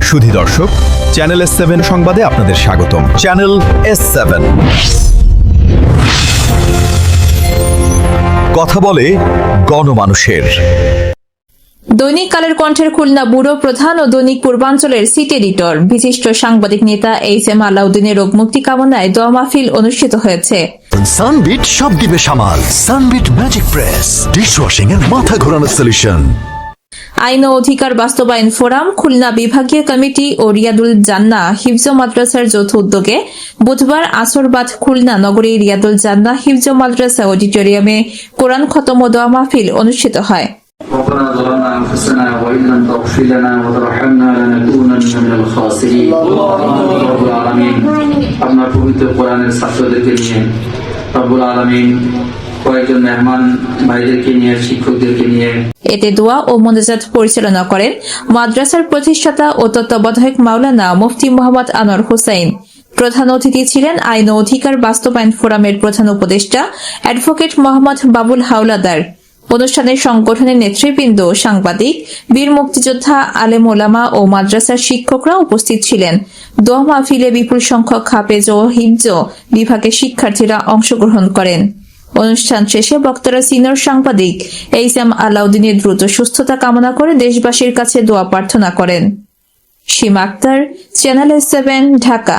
সুধী দর্শক, channel S7 সংবাদে আপনাদের স্বাগতম। চ্যানেল S7 কথা বলে গণমানুষের। দৈনিক কালের কণ্ঠের খুলনা ব্যুরো প্রধান ও দৈনিক পূর্বাঞ্চলের সিট এডিটর বিশিষ্ট সাংবাদিক নেতা HM আলাউদ্দিনের রোগ মুক্তি কামনায় দোয়া মাহফিল অনুষ্ঠিত হয়েছে। সানবিট সব দিবে সামাল। সানবিট ম্যাজিক প্রেস ডিশওয়াশিং এর মাথা ঘোরানোর সলিউশন। আইন ও অধিকার বাস্তবায়ন ফোরাম, খুলনা বিভাগীয় কমিটি ও রিয়াদুল জান্নাহ হিফজ মাদ্রাসার যৌথ উদ্যোগে বুধবার আসরবাদ খুলনা নগরী রিয়াদুল জান্নাহ হিফজ মাদ্রাসা অডিটোরিয়ামে কোরআন খতম ও দোয়া মাহফিল অনুষ্ঠিত হয়। ربنا ظلمنا أنفسنا وإن لم تغفر لنا وترحمنا لنكونن من الخاسرين رب العالمين আপনার পবিত্র কোরআনের ছাত্রদেরকে নিয়ে রব্বুল আলামিন কয়েকজন মেহমান ভাইদেরকে নিয়ে শিক্ষকদেরকে নিয়ে এতে দোয়া ও মোনাজাত পরিচালনা করেন মাদ্রাসার প্রতিষ্ঠাতা ও তত্ত্বাবধায়ক মাওলানা মুফতি মোহাম্মদ আনোয়ার হোসাইন। প্রধান অতিথি ছিলেন আইন ও অধিকার বাস্তবায়ন ফোরামের প্রধান উপদেষ্টা অ্যাডভোকেট মোহাম্মদ বাবুল হাওলাদার। অনুষ্ঠানে সংগঠনের নেতৃবৃন্দ, সাংবাদিক, বীর মুক্তিযোদ্ধা, আলেম ওলামা ও মাদ্রাসার শিক্ষকরা উপস্থিত ছিলেন। দোয়া মাহফিলে বিপুল সংখ্যক হাফেজ ও হিফজ বিভাগের শিক্ষার্থীরা অংশগ্রহণ করেন। অনুষ্ঠান শেষে বক্তারা সিনিয়র সাংবাদিক HM আলাউদ্দিনের দ্রুত সুস্থতা কামনা করে দেশবাসীর কাছে দোয়া প্রার্থনা করেন। সীমা আক্তার, চ্যানেল S7, ঢাকা।